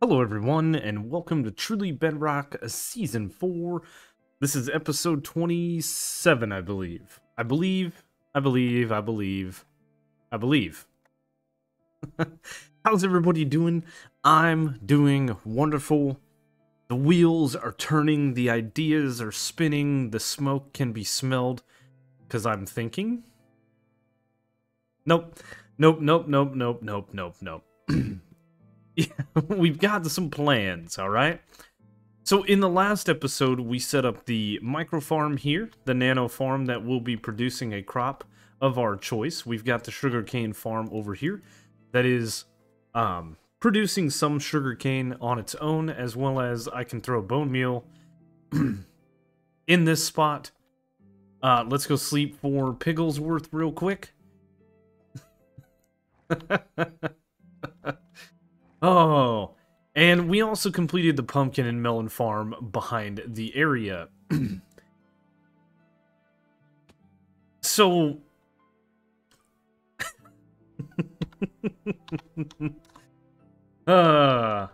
Hello everyone, and welcome to Truly Bedrock Season 4. This is episode 27, I believe. I believe. How's everybody doing? I'm doing wonderful. The wheels are turning, the ideas are spinning, the smoke can be smelled, because I'm thinking. Nope. Yeah, we've got some plans, alright? So in the last episode, we set up the micro farm here, the nano farm that will be producing a crop of our choice. We've got the sugarcane farm over here that is producing some sugarcane on its own, as well as I can throw bone meal in this spot. Let's go sleep for Pigglesworth real quick. Oh, and we also completed the pumpkin and melon farm behind the area. So... So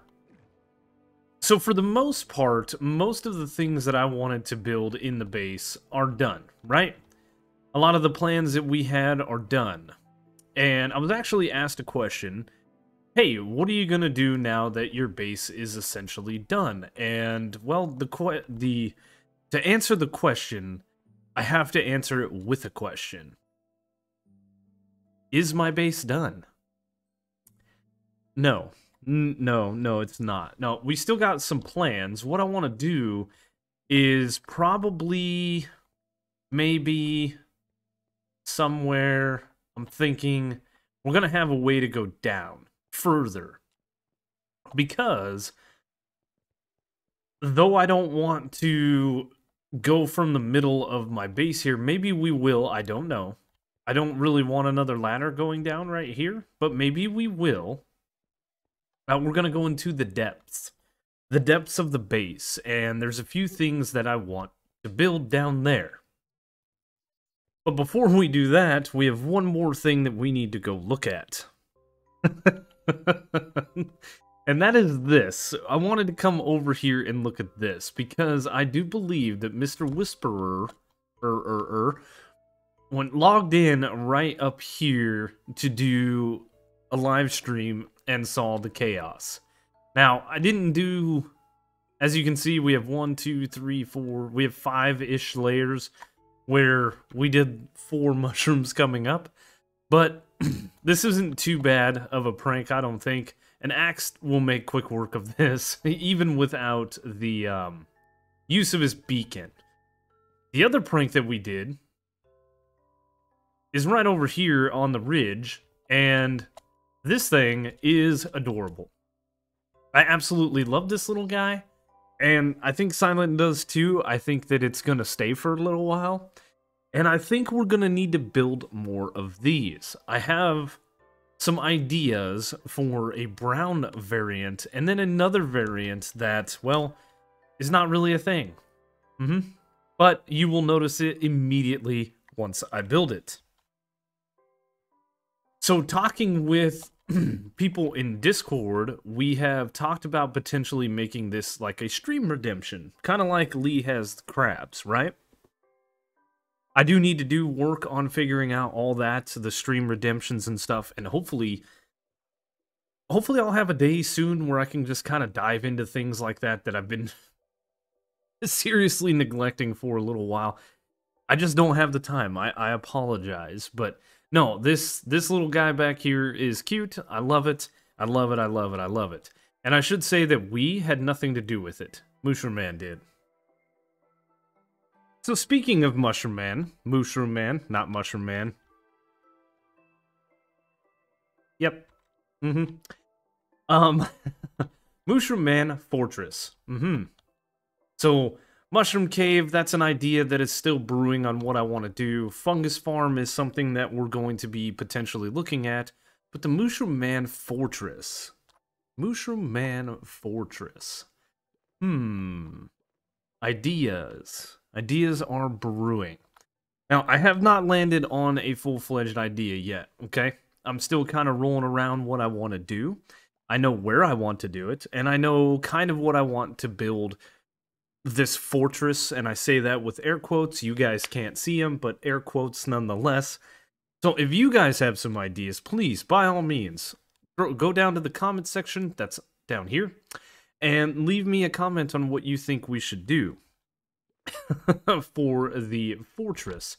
for the most part, most of the things that I wanted to build in the base are done, right? A lot of the plans that we had are done. And I was actually asked a question, hey, what are you going to do now that your base is essentially done? And, well, to answer the question, I have to answer it with a question. Is my base done? No. No, it's not. No, we still got some plans. What I want to do is probably, maybe, somewhere, I'm thinking, we're going to have a way to go down further, because though I don't want to go from the middle of my base here, maybe we will, I don't know. I don't really want another ladder going down right here, but maybe we will. We're gonna go into the depths of the base, and there's a few things that I want to build down there. But before we do that, we have one more thing that we need to go look at. And that is this. I wanted to come over here and look at this, because I do believe that Mr. Whisperer went logged in right up here to do a live stream and saw the chaos. Now, I didn't do... As you can see, we have 1, 2, 3, 4... We have 5-ish layers where we did 4 mushrooms coming up. But this isn't too bad of a prank, I don't think. An axe will make quick work of this, even without the use of his beacon. The other prank that we did is right over here on the ridge, and this thing is adorable. I absolutely love this little guy, and I think Silent does too. I think that it's going to stay for a little while. And I think we're going to need to build more of these. I have some ideas for a brown variant, and then another variant that, well, is not really a thing. But you will notice it immediately once I build it. So talking with people in Discord, we have talked about potentially making this like a stream redemption. Kind of like Lee has the crabs, right? I do need to do work on figuring out all that, the stream redemptions and stuff, and hopefully I'll have a day soon where I can just kind of dive into things like that I've been seriously neglecting for a little while. I just don't have the time. I apologize, but no, this little guy back here is cute. I love it. I love it. I love it. I love it. And I should say that we had nothing to do with it. Mooshroom Man did. So speaking of Mooshroom Man, not Mushroom Man. Yep. Mooshroom Man Fortress. So, Mushroom Cave, that's an idea that is still brewing on what I want to do. Fungus Farm is something that we're going to be potentially looking at. But the Mooshroom Man Fortress. Mooshroom Man Fortress. Ideas. Ideas are brewing. Now, I have not landed on a full-fledged idea yet, okay? I'm still kind of rolling around what I want to do. I know where I want to do it, and I know kind of what I want to build this fortress, and I say that with air quotes. You guys can't see them, but air quotes nonetheless. So if you guys have some ideas, please, by all means, go down to the comment section, that's down here, and leave me a comment on what you think we should do for the fortress.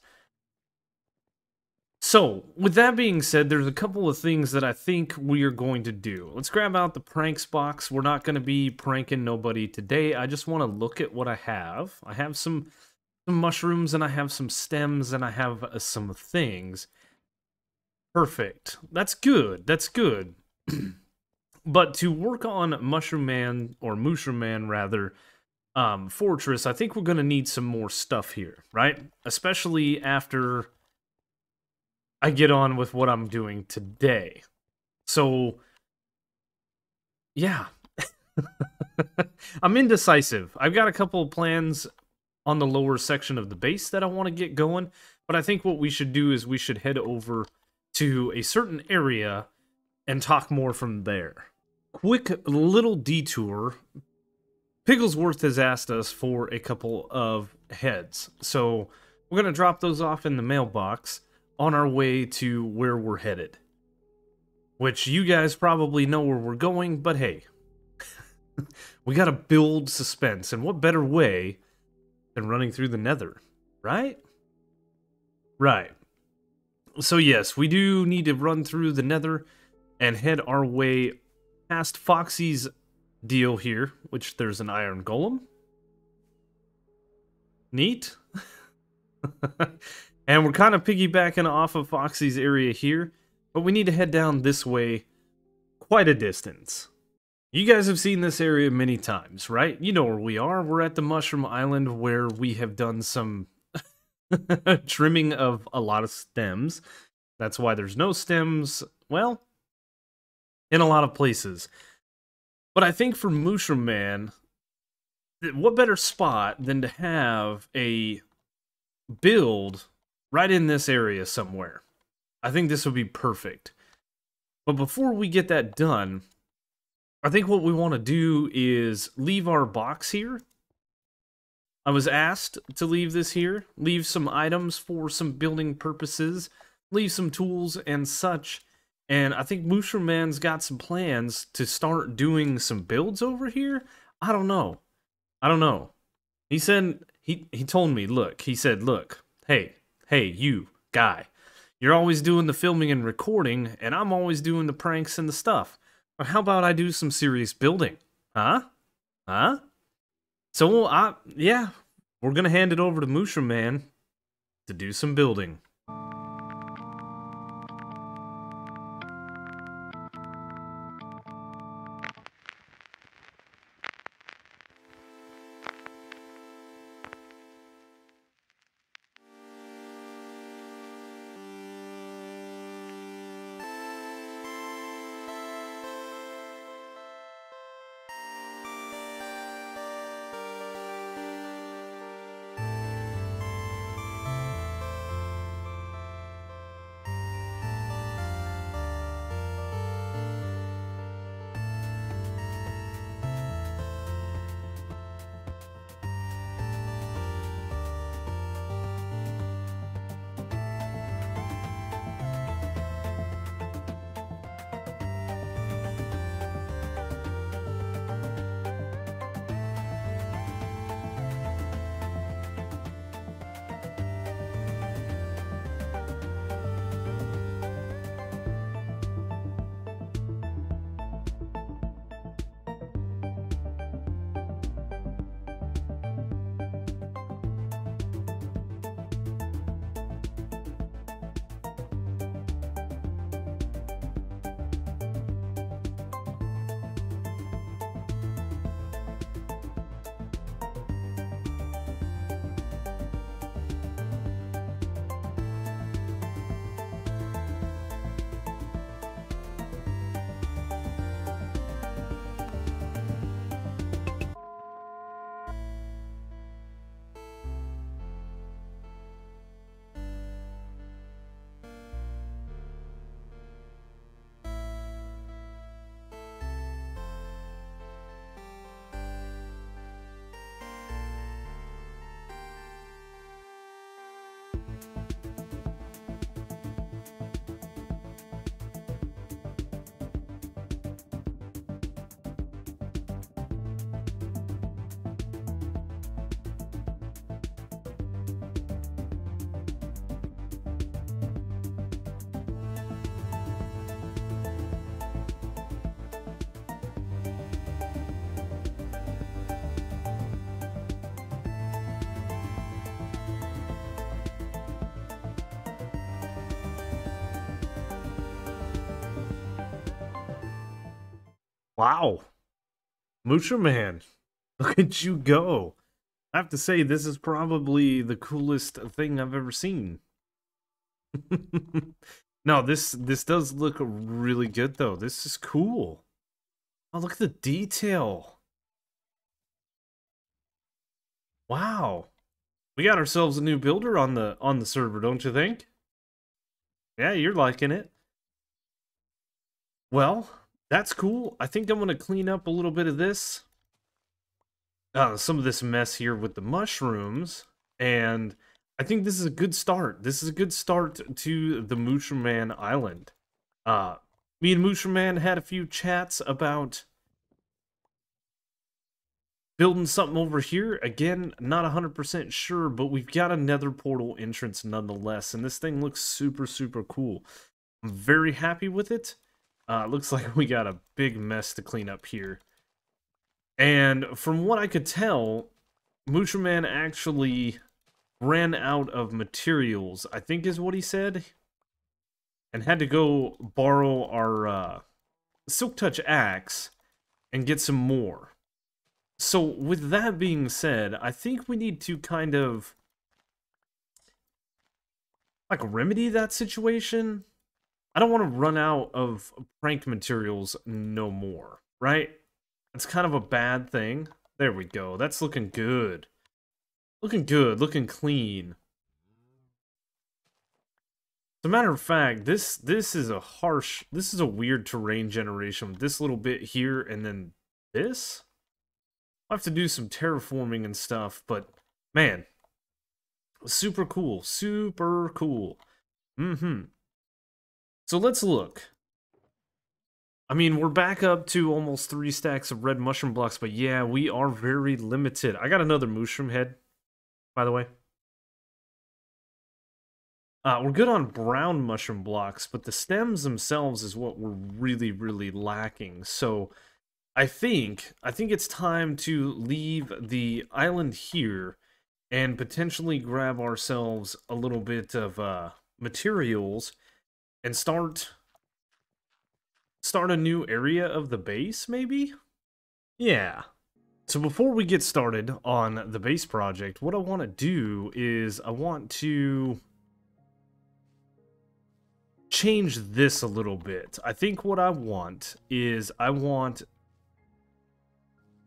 So, with that being said, there's a couple of things that I think we are going to do. Let's grab out the pranks box. We're not going to be pranking nobody today. I just want to look at what I have. I have some mushrooms, and I have some stems, and I have some things. Perfect. That's good. That's good. But to work on Mushroom Man, or Mooshroom Man, rather, fortress, I think we're going to need some more stuff here, right? Especially after I get on with what I'm doing today. So, yeah. I'm indecisive. I've got a couple of plans on the lower section of the base that I want to get going, but I think what we should do is we should head over to a certain area and talk more from there. Quick little detour. Pigglesworth has asked us for a couple of heads, so we're going to drop those off in the mailbox on our way to where we're headed. Which you guys probably know where we're going, but hey. We gotta build suspense, and what better way than running through the Nether, right? Right. So yes, we do need to run through the Nether and head our way past Foxy's deal here, which there's an iron golem. Neat. And we're kind of piggybacking off of Foxy's area here, but we need to head down this way quite a distance. You guys have seen this area many times, right? You know where we are. We're at the Mushroom Island where we have done some trimming of a lot of stems. That's why there's no stems, well, in a lot of places. But I think for Mooshroom Man, what better spot than to have a build right in this area somewhere. I think this would be perfect. But before we get that done, I think what we want to do is leave our box here. I was asked to leave this here, leave some items for some building purposes, leave some tools and such, and I think Mooshroom Man's got some plans to start doing some builds over here. I don't know. He said, he told me, look, he said, look, hey, you, guy, you're always doing the filming and recording, and I'm always doing the pranks and the stuff. How about I do some serious building? Huh? So, yeah, we're gonna hand it over to Mooshroom Man to do some building. Wow. Mooshroom Man. Look at you go. I have to say, this is probably the coolest thing I've ever seen. No, this does look really good, though. This is cool. Oh, look at the detail. Wow. We got ourselves a new builder on the server, don't you think? Yeah, you're liking it. Well, that's cool. I think I'm going to clean up a little bit of this. Some of this mess here with the mushrooms. And I think this is a good start. This is a good start to the Mooshroom Man Island. Me and Mooshroom Man had a few chats about building something over here. Again, not 100% sure, but we've got a nether portal entrance nonetheless. And this thing looks super, super cool. I'm very happy with it. Looks like we got a big mess to clean up here. And from what I could tell, Mooshroom Man actually ran out of materials, I think is what he said. And had to go borrow our Silk Touch axe and get some more. So with that being said, I think we need to kind of like remedy that situation. I don't want to run out of prank materials no more, right? It's kind of a bad thing. There we go. That's looking good. Looking good, looking clean. As a matter of fact, this is a weird terrain generation with this little bit here and then this. I'll have to do some terraforming and stuff, but man, super cool, super cool. So let's look. I mean, we're back up to almost 3 stacks of red mushroom blocks, but yeah, we are very limited. I got another mushroom head, by the way. We're good on brown mushroom blocks, but the stems themselves is what we're really, really lacking. So I think it's time to leave the island here and potentially grab ourselves a little bit of materials and start a new area of the base, maybe? Yeah. So before we get started on the base project, what I want to do is I want to change this a little bit. I think what I want is I want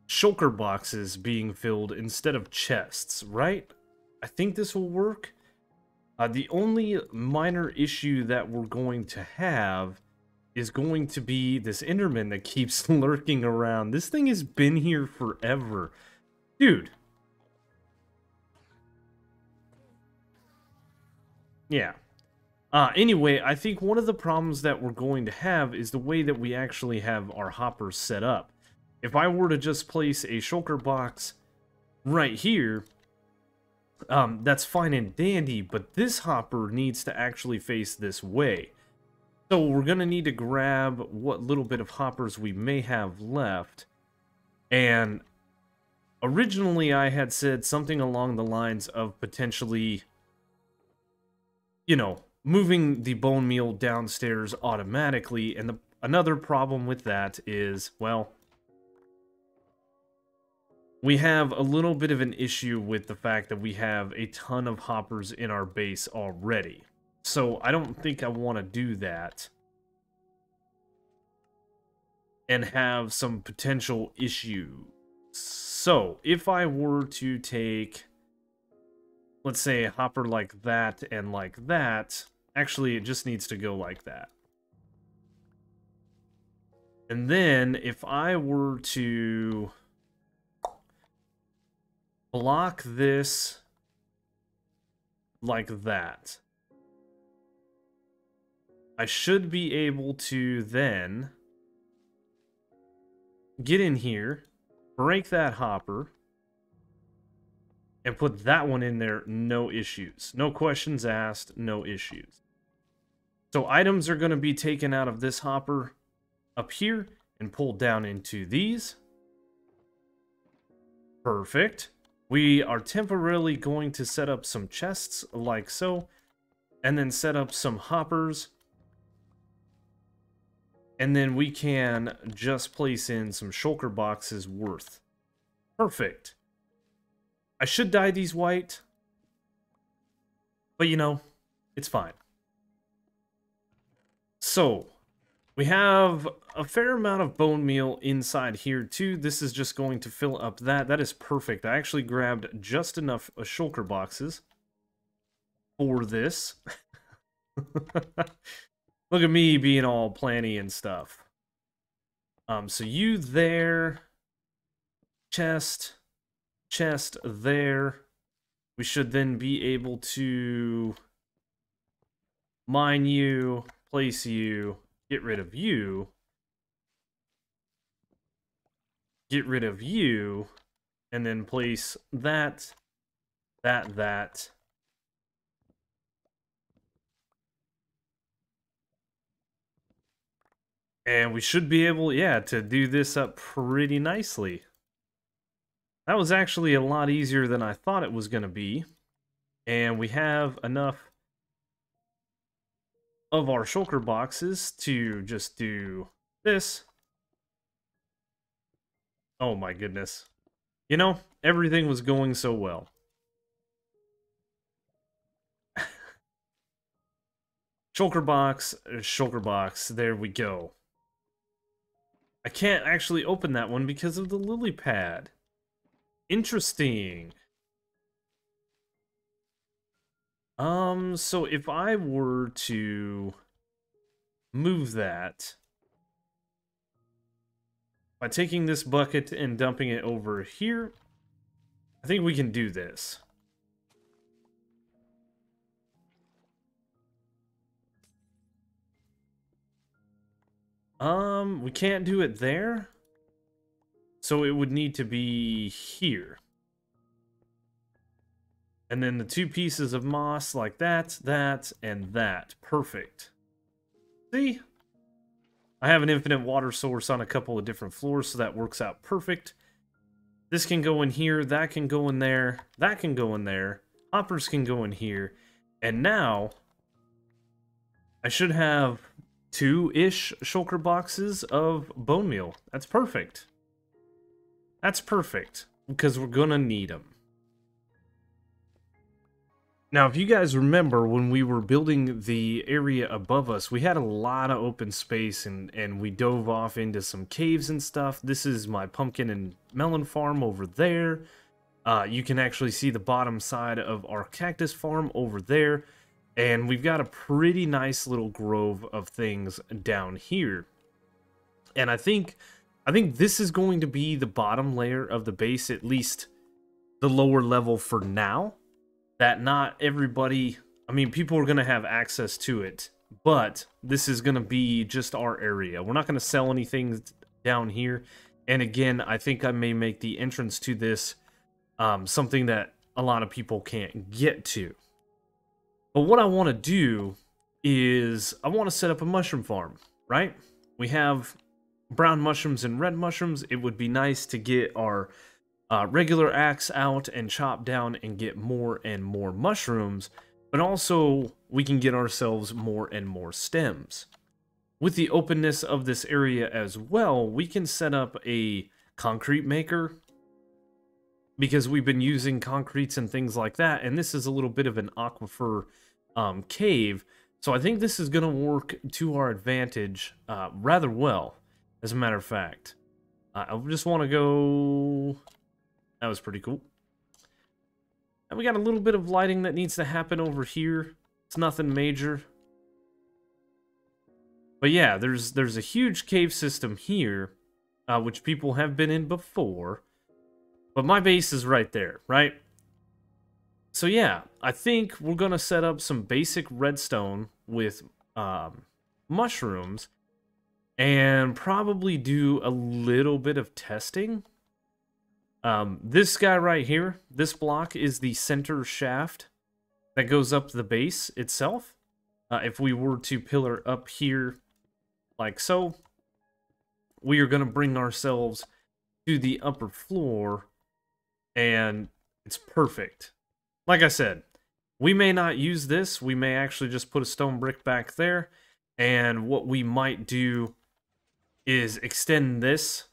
shulker boxes being filled instead of chests, right? I think this will work. The only minor issue that we're going to have is going to be this Enderman that keeps lurking around. This thing has been here forever. Dude. Yeah. Anyway, I think one of the problems that we're going to have is the way that we actually have our hoppers set up. If I were to just place a shulker box right here, that's fine and dandy, but this hopper needs to actually face this way. So we're going to need to grab what little bit of hoppers we may have left. And originally I had said something along the lines of potentially, you know, moving the bone meal downstairs automatically. And another problem with that is, well, we have a little bit of an issue with the fact that we have a ton of hoppers in our base already. So I don't think I want to do that and have some potential issues. So if I were to take, let's say, a hopper like that and like that, actually it just needs to go like that. And then if I were to block this like that, I should be able to then get in here, break that hopper, and put that one in there, no issues. No questions asked, no issues. So items are going to be taken out of this hopper up here and pulled down into these. Perfect. We are temporarily going to set up some chests like so, and then set up some hoppers And then we can just place in some shulker boxes worth. Perfect. I should dye these white. But you know, it's fine. So, we have a fair amount of bone meal inside here too. This is just going to fill up that. That is perfect. I actually grabbed just enough shulker boxes for this. Look at me being all planny and stuff. So you there, chest there. We should then be able to mine you, place you, get rid of you, get rid of you, and then place that. And we should be able, yeah, to do this up pretty nicely. That was actually a lot easier than I thought it was going to be. And we have enough of our shulker boxes to just do this. Oh my goodness. You know, everything was going so well. Shulker box, there we go. I can't actually open that one because of the lily pad. Interesting. So if I were to move that by taking this bucket and dumping it over here, I think we can do this. We can't do it there. So it would need to be here. And then the two pieces of moss like that, and that. Perfect. See? I have an infinite water source on a couple of different floors, so that works out perfect. This can go in here, that can go in there, that can go in there. Hoppers can go in here. And now, I should have 2-ish shulker boxes of bone meal. That's perfect. That's perfect, because we're gonna need them. Now, if you guys remember, when we were building the area above us, we had a lot of open space, and we dove off into some caves and stuff. This is my pumpkin and melon farm over there. You can actually see the bottom side of our cactus farm over there. And we've got a pretty nice little grove of things down here. And I think this is going to be the bottom layer of the base, at least the lower level for now. That not everybody, I mean, people are going to have access to it, but this is going to be just our area. We're not going to sell anything down here. And again, I think I may make the entrance to this something that a lot of people can't get to. But what I want to do is I want to set up a mushroom farm, right? We have brown mushrooms and red mushrooms. It would be nice to get our regular axe out and chop down and get more and more mushrooms, but also we can get ourselves more and more stems. With the openness of this area as well, we can set up a concrete maker, because we've been using concretes and things like that, and this is a little bit of an aquifer cave, so I think this is going to work to our advantage rather well, as a matter of fact. I just want to go... That was pretty cool. And we got a little bit of lighting that needs to happen over here. It's nothing major. But yeah, there's a huge cave system here, which people have been in before. But my base is right there, right? So yeah, I think we're going to set up some basic redstone with mushrooms. And probably do a little bit of testing. This guy right here, this block is the center shaft that goes up the base itself. If we were to pillar up here like so, we are going to bring ourselves to the upper floor, and it's perfect. Like I said, we may not use this. We may actually just put a stone brick back there, and what we might do is extend this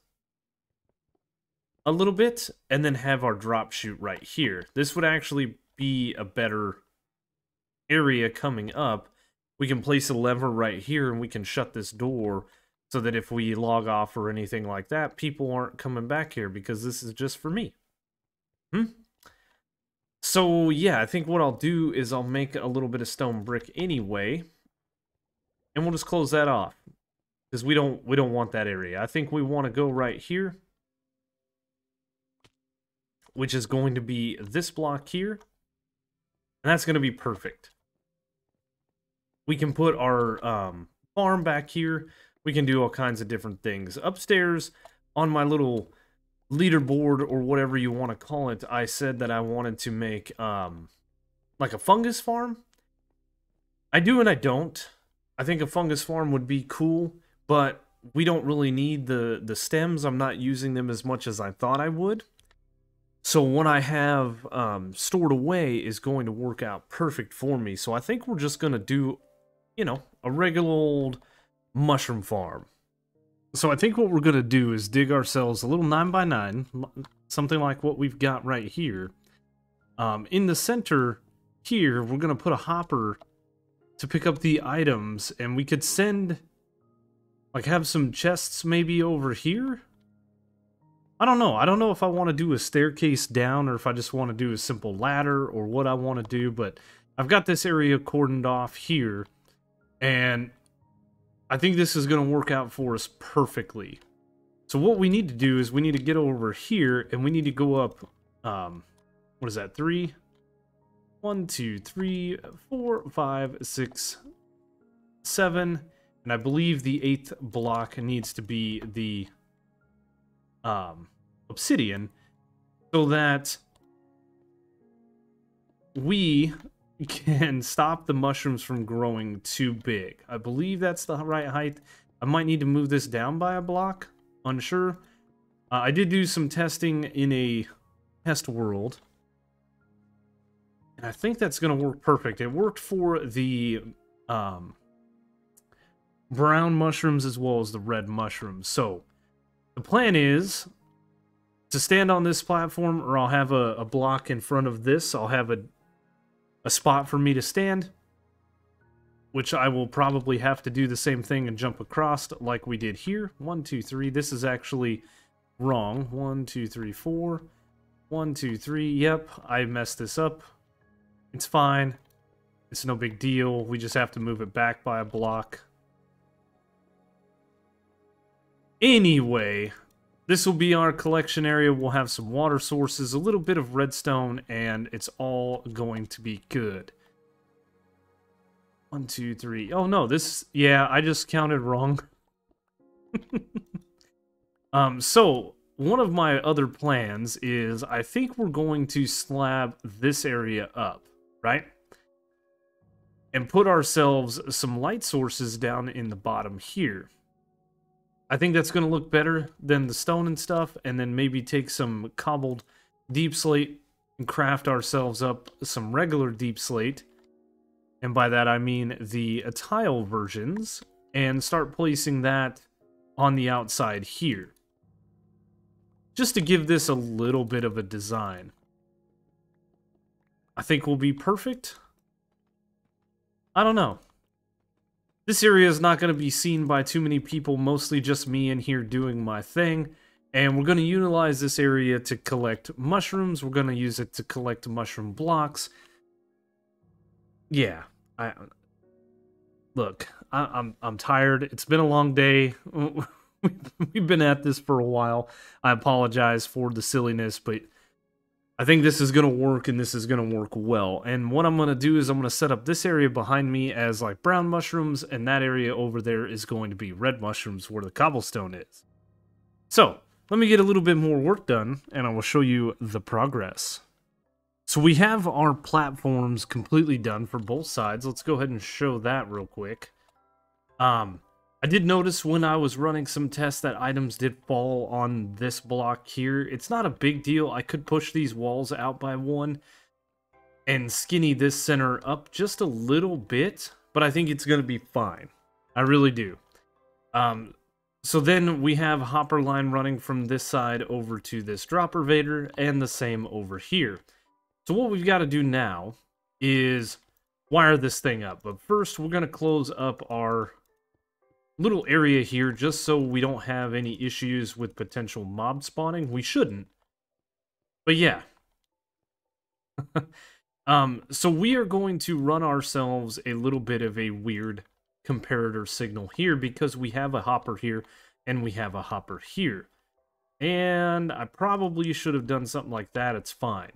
a little bit and then have our drop chute right here. This would actually be a better area coming up. We can place a lever right here and we can shut this door so that if we log off or anything like that, people aren't coming back here because this is just for me. So yeah, I think what I'll do is I'll make a little bit of stone brick anyway, and we'll just close that off because we don't want that area. I think we want to go right here, which is going to be this block here, and that's going to be perfect. We can put our farm back here. We can do all kinds of different things. Upstairs on my little leaderboard or whatever you want to call it, I said that I wanted to make like a fungus farm. I do and I don't. I think a fungus farm would be cool, but we don't really need the stems. I'm not using them as much as I thought I would. So what I have stored away is going to work out perfect for me. So I think we're just going to do, you know, a regular old mushroom farm. So I think what we're going to do is dig ourselves a little 9x9, something like what we've got right here. In the center here, we're going to put a hopper to pick up the items, and we could send, like, have some chests maybe over here? I don't know. I don't know if I want to do a staircase down or if I just want to do a simple ladder or what I want to do, but I've got this area cordoned off here, and I think this is going to work out for us perfectly. So what we need to do is we need to get over here, and we need to go up, what is that, 3? 1, 2, 3, 4, 5, 6, 7, and I believe the 8th block needs to be the obsidian, so that we can stop the mushrooms from growing too big. I believe that's the right height. I might need to move this down by a block. Unsure. I did do some testing in a test world, and I think that's going to work perfect. It worked for the brown mushrooms as well as the red mushrooms. So the plan is to stand on this platform, or I'll have a block in front of this. I'll have a spot for me to stand, which I will probably have to do the same thing and jump across like we did here. 1, 2, 3. This is actually wrong. 1, 2, 3, 4. 1, 2, 3. Yep, I messed this up. It's fine. It's no big deal. We just have to move it back by a block. Anyway, this will be our collection area. We'll have some water sources, a little bit of redstone, and it's all going to be good. 1, 2, 3. Oh no, this, yeah, I just counted wrong. So one of my other plans is I think we're going to slab this area up, right? And put ourselves some light sources down in the bottom here. I think that's going to look better than the stone and stuff, and then maybe take some cobbled deep slate and craft ourselves up some regular deep slate. And by that I mean the tile versions, and start placing that on the outside here. Just to give this a little bit of a design. I think will be perfect. I don't know. This area is not going to be seen by too many people, mostly just me in here doing my thing. And we're going to utilize this area to collect mushrooms. We're going to use it to collect mushroom blocks. Yeah, look, I'm tired. It's been a long day. We've been at this for a while. I apologize for the silliness, but I think this is going to work, and this is going to work well. And what I'm going to do is I'm going to set up this area behind me as like brown mushrooms, and that area over there is going to be red mushrooms where the cobblestone is. So let me get a little bit more work done, and I will show you the progress. So we have our platforms completely done for both sides. Let's go ahead and show that real quick. I did notice when I was running some tests that items did fall on this block here. It's not a big deal. I could push these walls out by one and skinny this center up just a little bit, but I think it's going to be fine. I really do. So then we have a hopper line running from this side over to this dropper vader, and the same over here. So what we've got to do now is wire this thing up. But first, we're going to close up our little area here just so we don't have any issues with potential mob spawning. We shouldn't. But yeah. So we are going to run ourselves a little bit of a weird comparator signal here because we have a hopper here and we have a hopper here. And I probably should have done something like that. It's fine.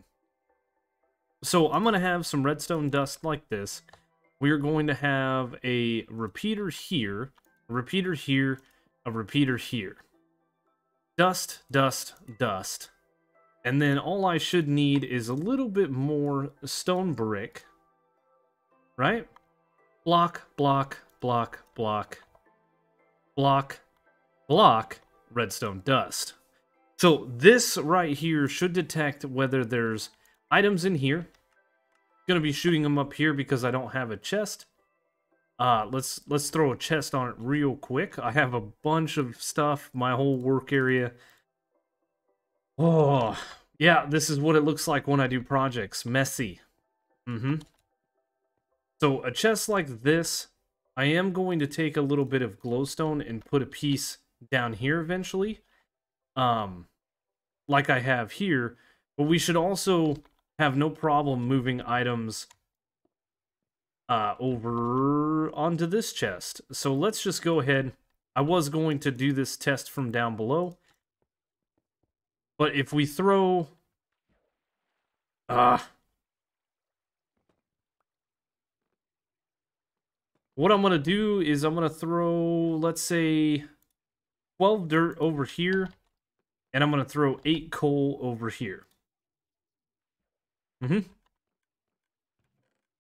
So I'm going to have some redstone dust like this. We're going to have a repeater here, a repeater here, a repeater here. Dust, dust, dust. And then all I should need is a little bit more stone brick. Right? Block, block, block, block, block, block, redstone dust. So this right here should detect whether there's items in here. Gonna be shooting them up here because I don't have a chest. Let's throw a chest on it real quick. I have a bunch of stuff, my whole work area. Oh, yeah, this is what it looks like when I do projects. Messy. So a chest like this, I am going to take a little bit of glowstone and put a piece down here eventually. Like I have here. But we should also have no problem moving items over onto this chest. So let's just go ahead. I was going to do this test from down below. But if we throw... what I'm going to do is I'm going to throw, let's say, 12 dirt over here. And I'm going to throw 8 coal over here.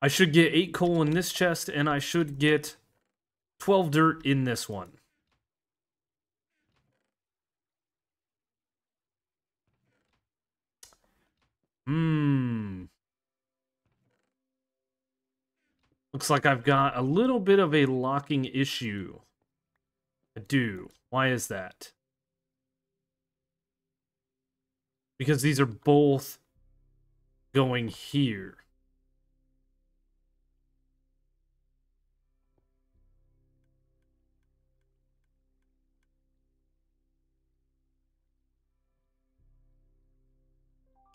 I should get 8 coal in this chest, and I should get 12 dirt in this one. Looks like I've got a little bit of a locking issue. I do. Why is that? Because these are both going here.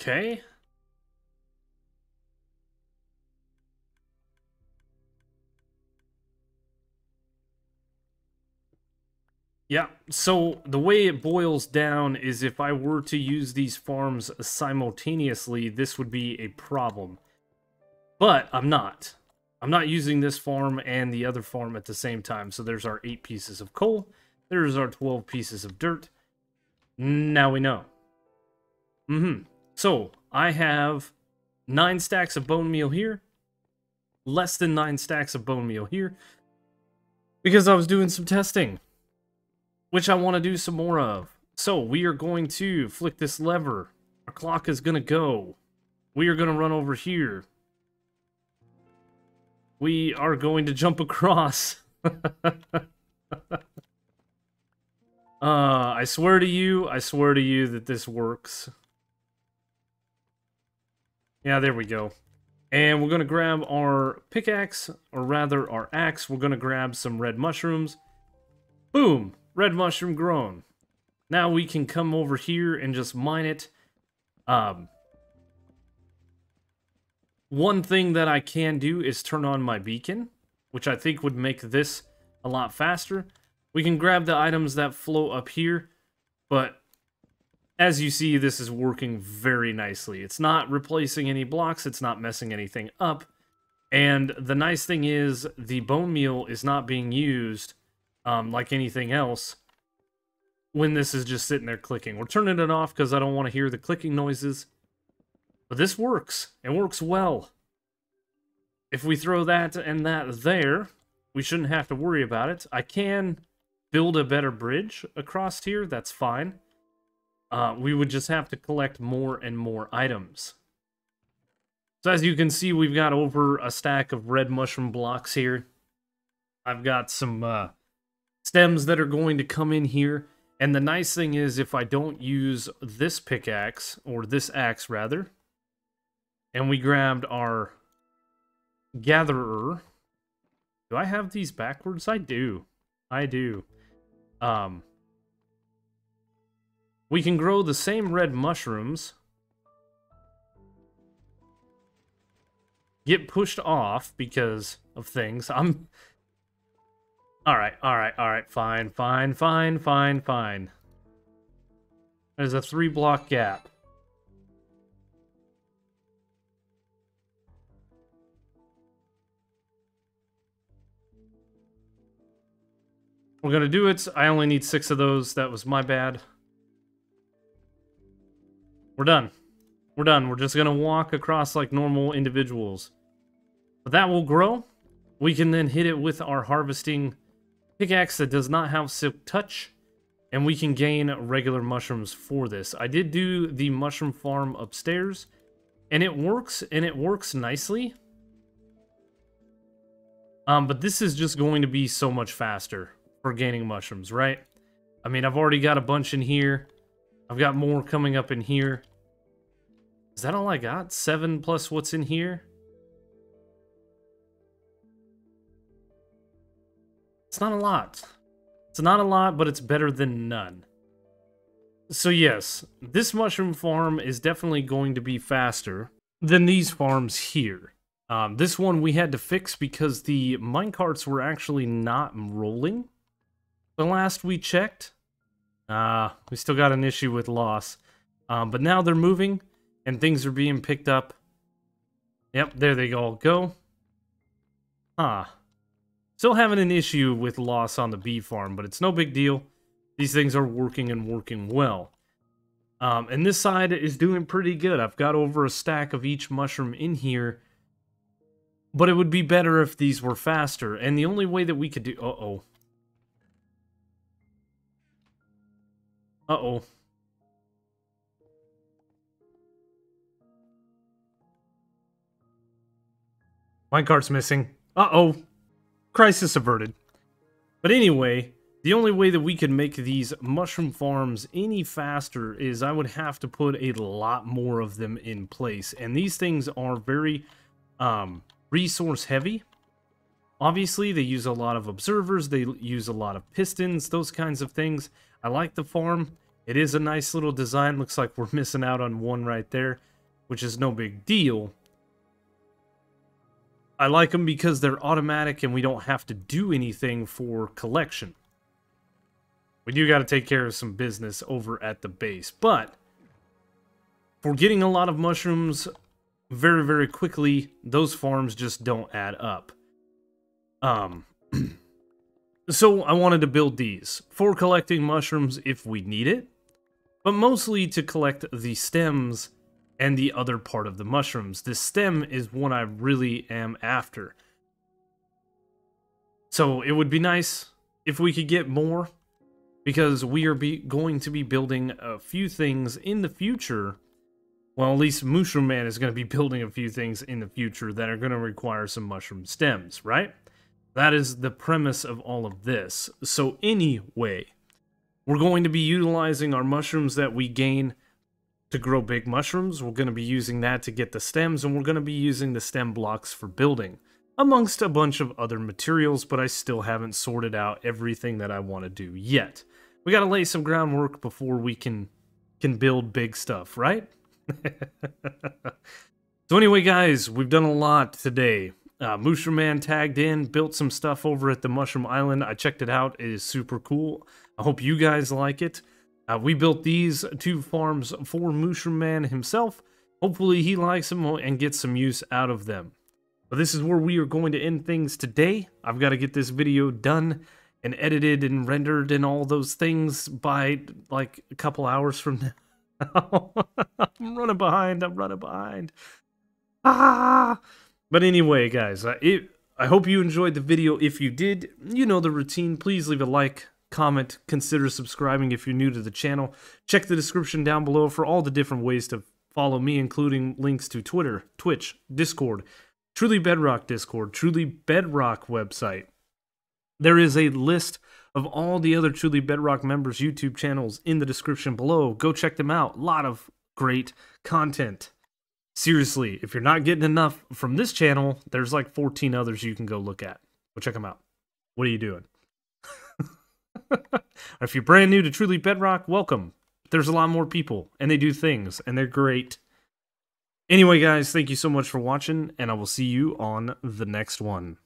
Okay. Yeah, so the way it boils down is if I were to use these farms simultaneously, this would be a problem. But I'm not. I'm not using this farm and the other farm at the same time. So there's our 8 pieces of coal. There's our 12 pieces of dirt. Now we know. So I have 9 stacks of bone meal here. Less than 9 stacks of bone meal here. Because I was doing some testing. Which I want to do some more of. So we are going to flick this lever. Our clock is going to go. We are going to run over here. We are going to jump across. I swear to you that this works. Yeah, there we go. And we're going to grab our pickaxe, or rather our axe. We're going to grab some red mushrooms. Boom! Red mushroom grown. Now we can come over here and just mine it. One thing that I can do is turn on my beacon, which I think would make this a lot faster. We can grab the items that float up here, but as you see, this is working very nicely. It's not replacing any blocks, it's not messing anything up, and the nice thing is the bone meal is not being used like anything else when this is just sitting there clicking. We're turning it off because I don't want to hear the clicking noises. But this works. It works well. If we throw that and that there, we shouldn't have to worry about it. I can build a better bridge across here. That's fine. We would just have to collect more and more items. So as you can see, we've got over a stack of red mushroom blocks here. I've got some stems that are going to come in here. And the nice thing is, if I don't use this pickaxe, or this axe rather, and we grabbed our gatherer. Do I have these backwards? I do. I do. We can grow the same red mushrooms. Get pushed off because of things. Alright, fine. There's a 3-block gap. We're gonna do it. I only need 6 of those. That was my bad. We're done. We're done. We're just gonna walk across like normal individuals. But that will grow. We can then hit it with our harvesting pickaxe that does not have silk touch. And we can gain regular mushrooms for this. I did do the mushroom farm upstairs. And it works nicely. But this is just going to be so much faster for gaining mushrooms, right? I mean, I've already got a bunch in here. I've got more coming up in here. Is that all I got? 7 plus what's in here? It's not a lot. It's not a lot, but it's better than none. So yes, this mushroom farm is definitely going to be faster than these farms here. This one we had to fix because the minecarts were actually not rolling. The last we checked, we still got an issue with loss. But now they're moving and things are being picked up. Yep, there they all go. Still having an issue with loss on the bee farm, but it's no big deal. These things are working and working well. And this side is doing pretty good. I've got over a stack of each mushroom in here. But it would be better if these were faster. And the only way that we could do... Uh-oh. Uh-oh. Minecart's missing. Uh-oh. Crisis averted. But anyway, the only way that we could make these mushroom farms any faster is I would have to put a lot more of them in place. And these things are very resource heavy. Obviously, they use a lot of observers, they use a lot of pistons, those kinds of things. I like the farm. It is a nice little design. Looks like we're missing out on one right there, which is no big deal. I like them because they're automatic and we don't have to do anything for collection. We do got to take care of some business over at the base. But for getting a lot of mushrooms very, very quickly, those farms just don't add up. So I wanted to build these for collecting mushrooms if we need it, but mostly to collect the stems and the other part of the mushrooms. The stem is what I really am after. So it would be nice if we could get more, because we are going to be building a few things in the future. Well, at least Mooshroom Man is going to be building a few things in the future that are going to require some mushroom stems, right? That is the premise of all of this. So anyway, we're going to be utilizing our mushrooms that we gain to grow big mushrooms. We're going to be using that to get the stems, and we're going to be using the stem blocks for building, amongst a bunch of other materials, but I still haven't sorted out everything that I want to do yet. We got to lay some groundwork before we can build big stuff, right? So anyway, guys, we've done a lot today. Mooshroom Man tagged in, built some stuff over at the Mushroom Island. I checked it out. It is super cool. I hope you guys like it. We built these 2 farms for Mooshroom Man himself. Hopefully he likes them and gets some use out of them. But this is where we are going to end things today. I've got to get this video done and edited and rendered and all those things by like a couple hours from now. I'm running behind. But anyway, guys, I hope you enjoyed the video. If you did, you know the routine. Please leave a like, comment, consider subscribing if you're new to the channel. Check the description down below for all the different ways to follow me, including links to Twitter, Twitch, Discord, Truly Bedrock Discord, Truly Bedrock website, There is a list of all the other Truly Bedrock members' YouTube channels in the description below. Go check them out. A lot of great content. Seriously, if you're not getting enough from this channel, there's like 14 others you can go look at. Go check them out. What are you doing? If you're brand new to Truly Bedrock, welcome. There's a lot more people, and they do things, and they're great. Anyway, guys, thank you so much for watching, and I will see you on the next one.